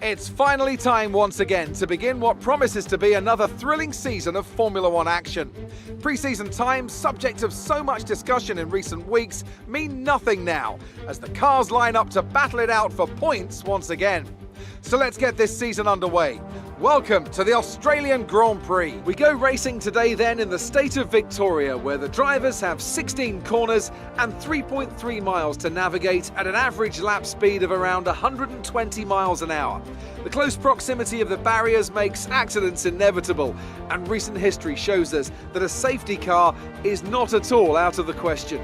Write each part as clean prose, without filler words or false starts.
It's finally time once again to begin what promises to be another thrilling season of Formula One action. Pre-season times, subject of so much discussion in recent weeks, mean nothing now, as the cars line up to battle it out for points once again. So let's get this season underway. Welcome to the Australian Grand Prix. We go racing today then in the state of Victoria, where the drivers have 16 corners and 3.3 miles to navigate at an average lap speed of around 120 miles an hour. The close proximity of the barriers makes accidents inevitable, and recent history shows us that a safety car is not at all out of the question.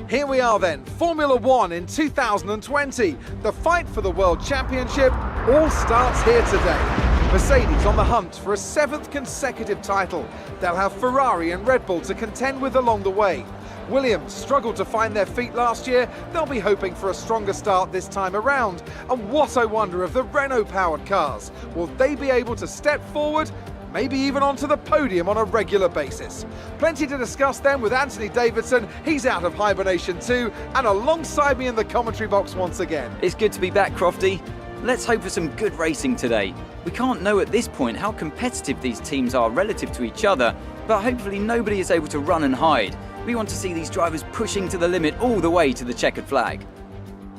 Here we are then, Formula One in 2020. The fight for the World Championship all starts here today. Mercedes on the hunt for a 7th consecutive title. They'll have Ferrari and Red Bull to contend with along the way. Williams struggled to find their feet last year. They'll be hoping for a stronger start this time around. And what I wonder of the Renault-powered cars. Will they be able to step forward? Maybe even onto the podium on a regular basis. Plenty to discuss then with Anthony Davidson. He's out of hibernation too, and alongside me in the commentary box once again. It's good to be back, Crofty. Let's hope for some good racing today. We can't know at this point how competitive these teams are relative to each other, but hopefully nobody is able to run and hide. We want to see these drivers pushing to the limit all the way to the checkered flag.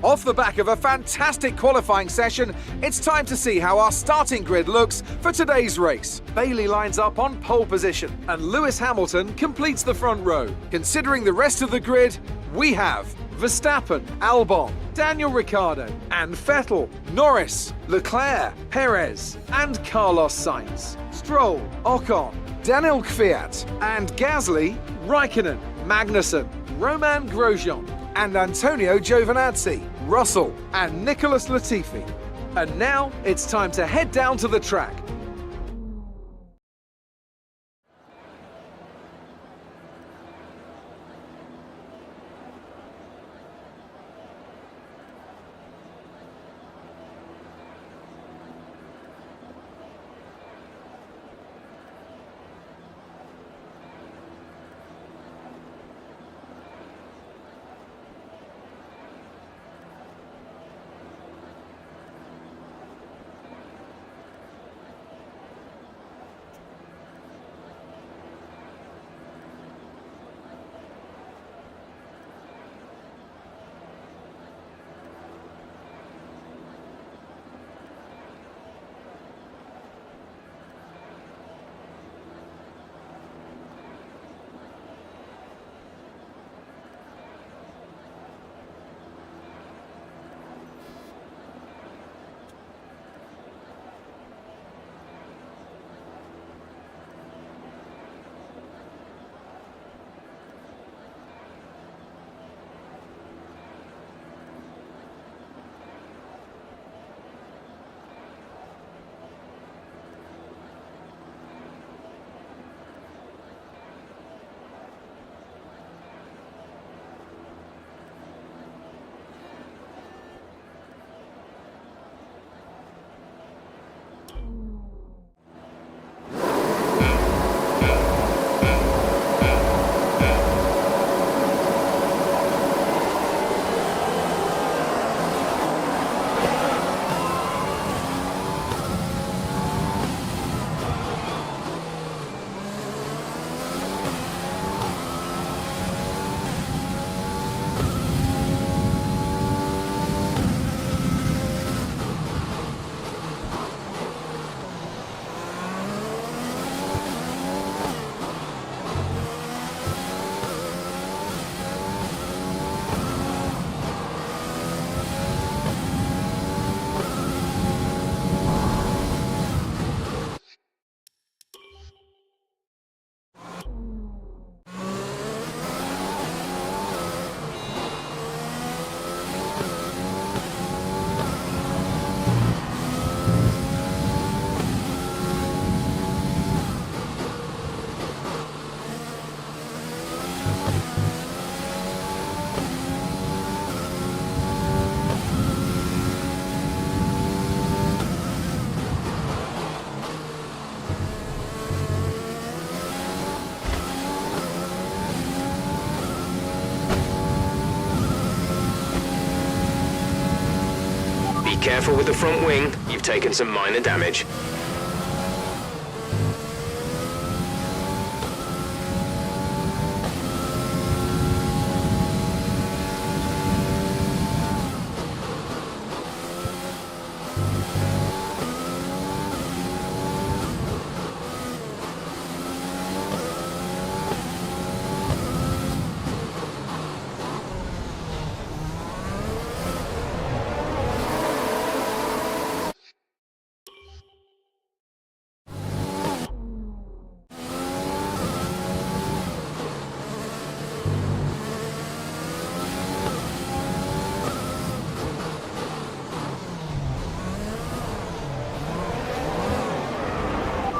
Off the back of a fantastic qualifying session, it's time to see how our starting grid looks for today's race. Bailey lines up on pole position, and Lewis Hamilton completes the front row. Considering the rest of the grid, we have Verstappen, Albon, Daniel Ricciardo, and Vettel, Norris, Leclerc, Perez, and Carlos Sainz, Stroll, Ocon, Daniel Kvyat, and Gasly, Raikkonen, Magnussen, Romain Grosjean, and Antonio Giovinazzi, Russell, and Nicholas Latifi. And now it's time to head down to the track. careful with the front wing. You've taken some minor damage.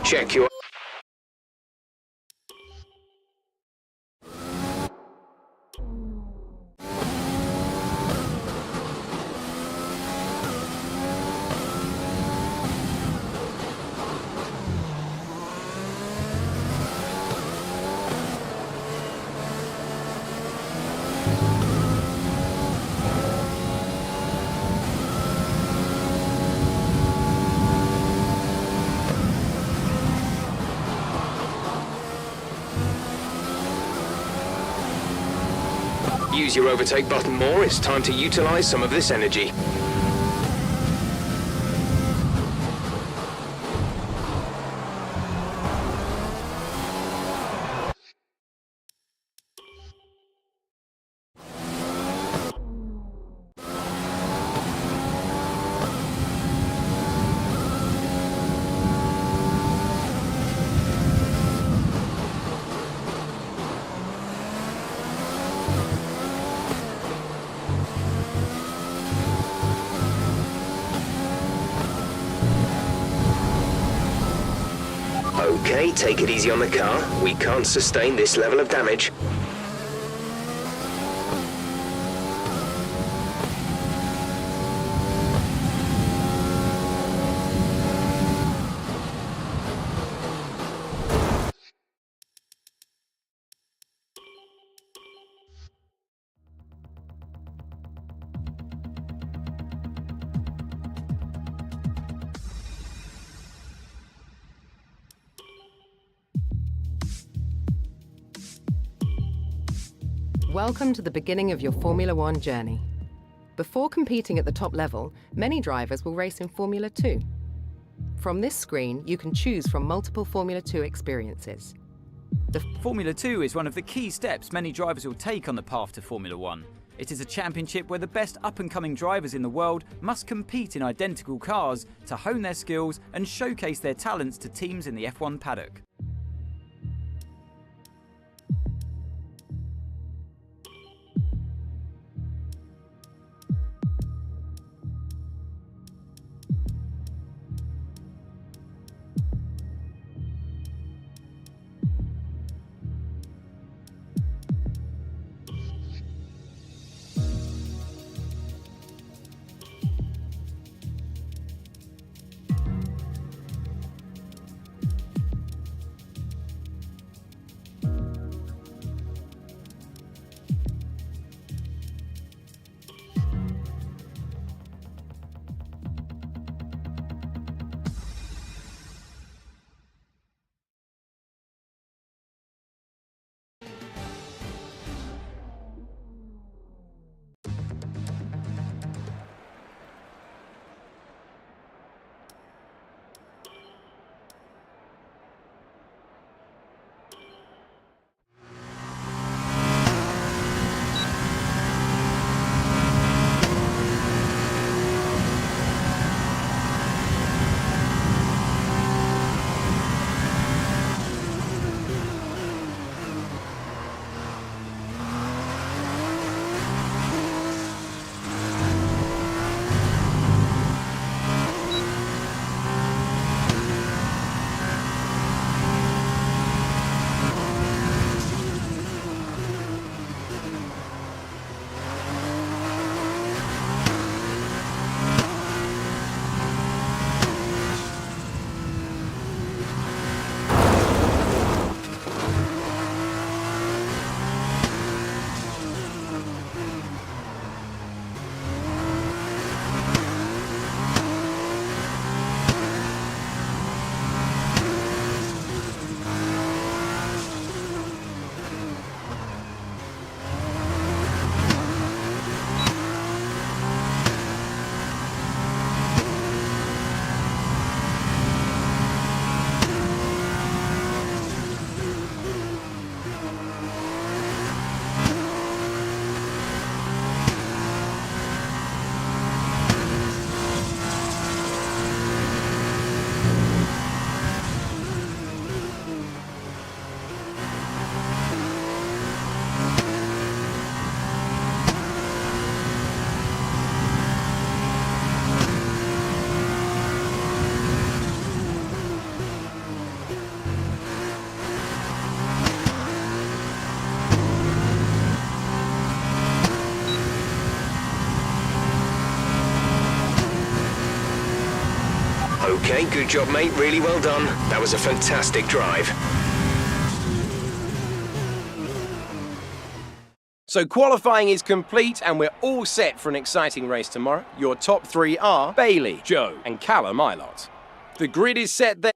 Check your... Use your overtake button more. It's time to utilize some of this energy. Okay, take it easy on the car. We can't sustain this level of damage. Welcome to the beginning of your Formula One journey. Before competing at the top level, many drivers will race in Formula 2. From this screen, you can choose from multiple Formula 2 experiences. Formula 2 is one of the key steps many drivers will take on the path to Formula 1. It is a championship where the best up-and-coming drivers in the world must compete in identical cars to hone their skills and showcase their talents to teams in the F1 paddock. Okay, good job, mate. Really well done. That was a fantastic drive. So qualifying is complete and we're all set for an exciting race tomorrow. Your top three are Bailey, Joe and Callum Ilott. The grid is set there.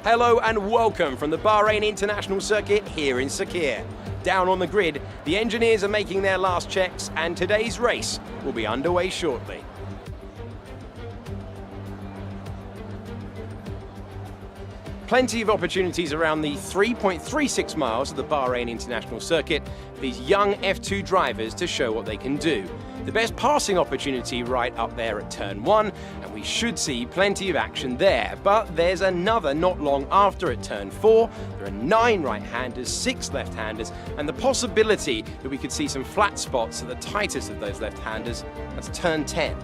Hello and welcome from the Bahrain International Circuit here in Sakhir. Down on the grid, the engineers are making their last checks and today's race will be underway shortly. Plenty of opportunities around the 3.36 miles of the Bahrain International Circuit for these young F2 drivers to show what they can do. The best passing opportunity right up there at turn 1, and we should see plenty of action there. But there's another not long after at turn 4. There are 9 right-handers, 6 left-handers, and the possibility that we could see some flat spots at the tightest of those left-handers. That's turn 10.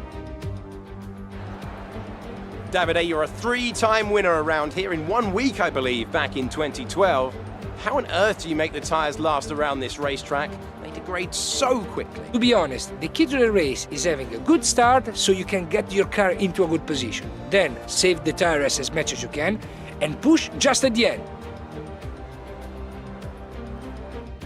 Davide, you're a 3-time winner around here in 1 week, I believe, back in 2012. How on earth do you make the tyres last around this racetrack? They degrade so quickly. To be honest, the key to the race is having a good start so you can get your car into a good position. Then save the tires as much as you can and push just at the end.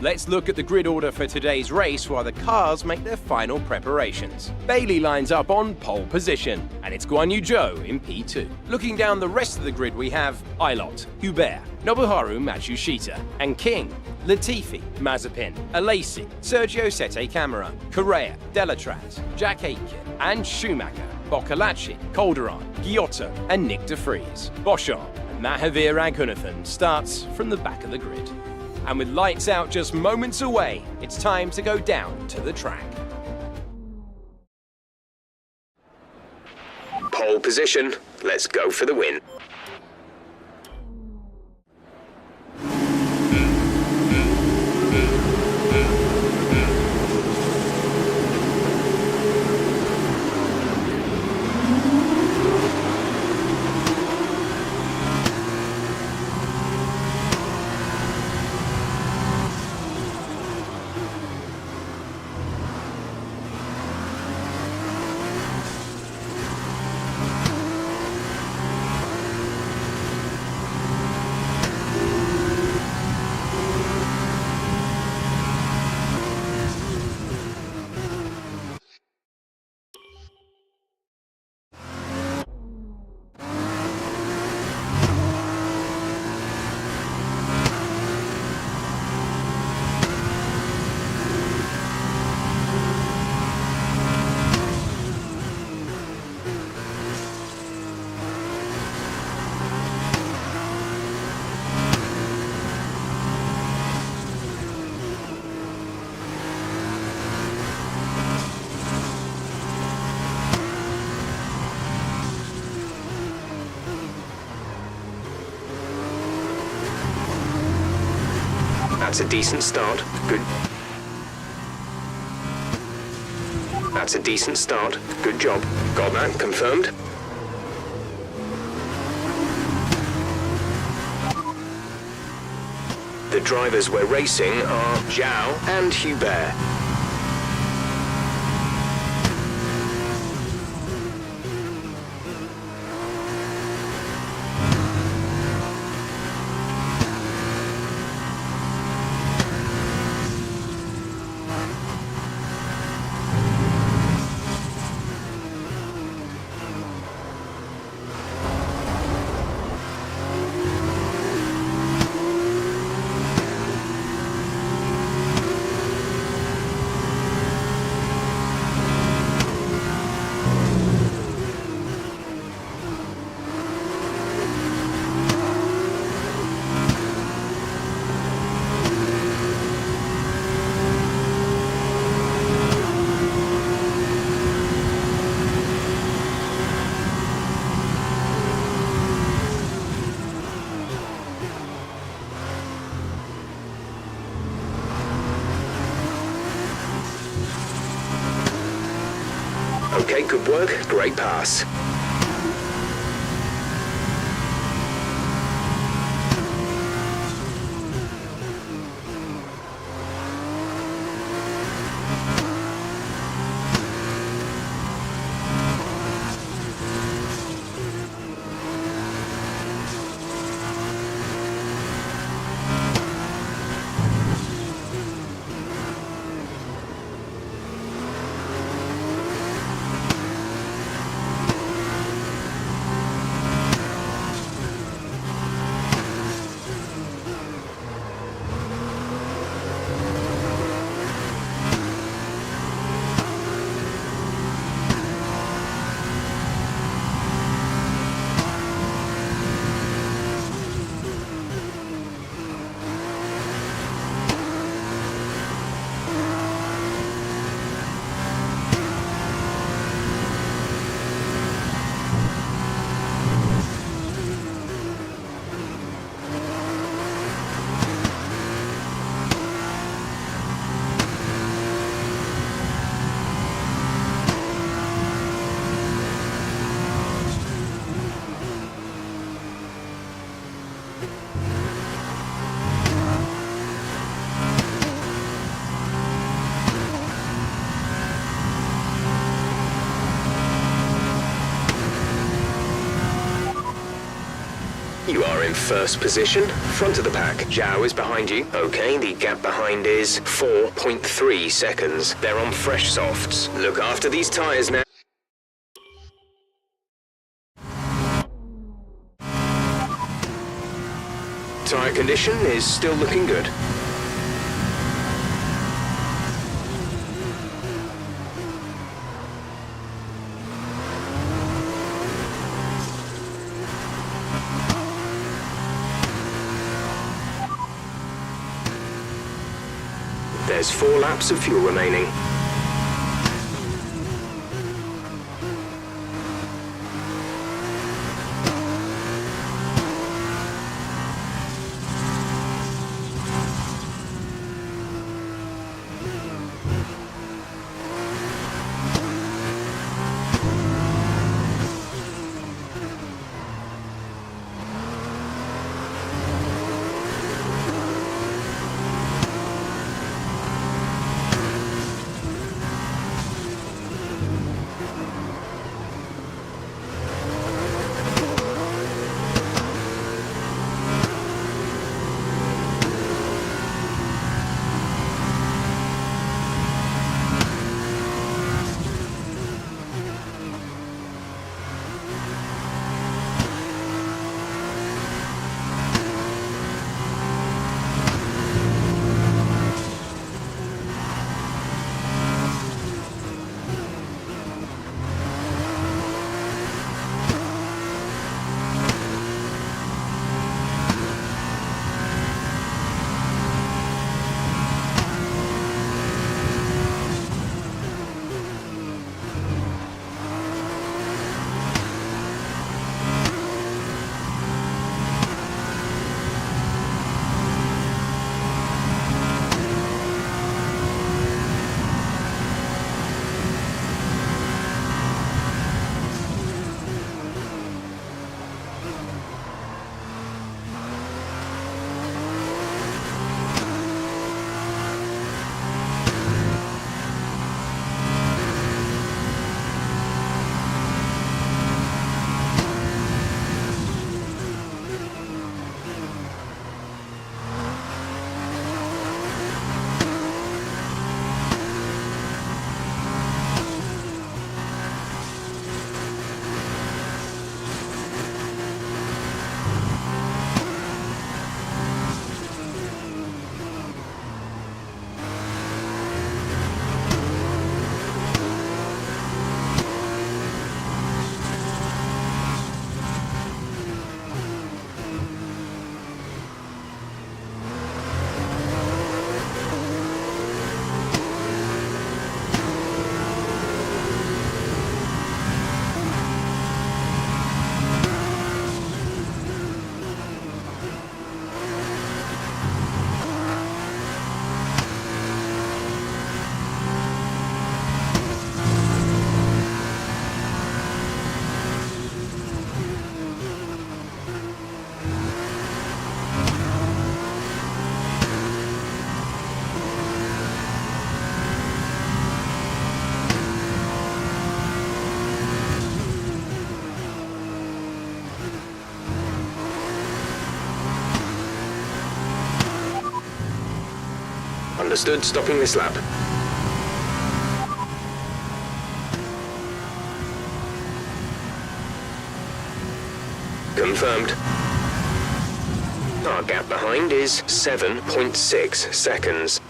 Let's look at the grid order for today's race while the cars make their final preparations. Bailey lines up on pole position, and it's Guan Yu Zhou in P2. Looking down the rest of the grid, we have Ilott, Hubert, Nobuharu Matsushita, and King, Latifi, Mazepin, Alesi, Sergio Sette Camara, Correa, Delatraz, Jack Aitken, and Schumacher, Boccolacci, Calderon, Giotto, and Nick de Vries. Boschon and Mahavir Raghunathan starts from the back of the grid. And with lights out just moments away, it's time to go down to the track. Pole position. Let's go for the win. That's a decent start. Good. That's a decent start. Good job. Got that confirmed. The drivers we're racing are Zhao and Hubert. Good work, great pass. You are in first position, front of the pack. Zhao is behind you. Okay, the gap behind is 4.3 seconds. They're on fresh softs. Look after these tyres now. Tyre condition is still looking good. There's 4 laps of fuel remaining. Understood, stopping this lap. Confirmed. Our gap behind is 7.6 seconds.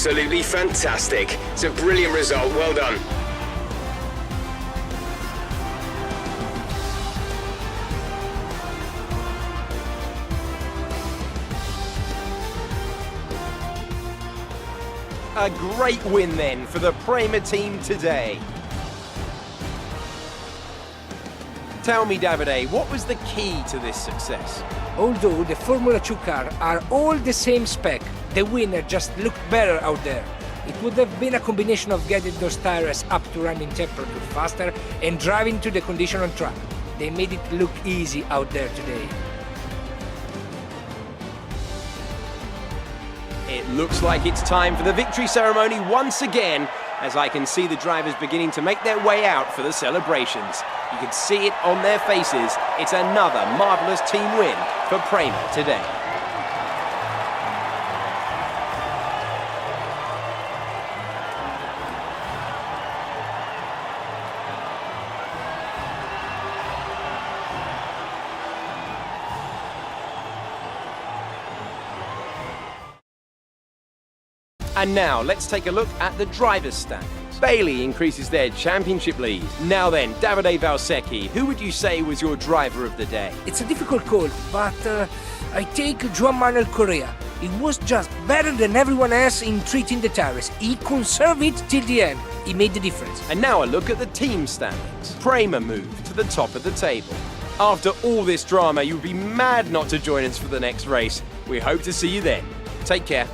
Absolutely fantastic. It's a brilliant result. Well done. A great win then for the Prema team today. Tell me, Davide, what was the key to this success? Although the Formula 2 cars are all the same spec, the winner just looked better out there. It would have been a combination of getting those tires up to running temperature faster and driving to the condition on track. They made it look easy out there today. It looks like it's time for the victory ceremony once again, as I can see the drivers beginning to make their way out for the celebrations. You can see it on their faces. It's another marvellous team win for Prema today. And now, let's take a look at the drivers' standings. Bailey increases their championship lead. Now then, Davide Valsecchi, who would you say was your driver of the day? It's a difficult call, but I take Juan Manuel Correa. He was just better than everyone else in treating the tires. He conserved it till the end. He made the difference. And now a look at the team standings. Prema moved to the top of the table. After all this drama, you would be mad not to join us for the next race. We hope to see you then. Take care.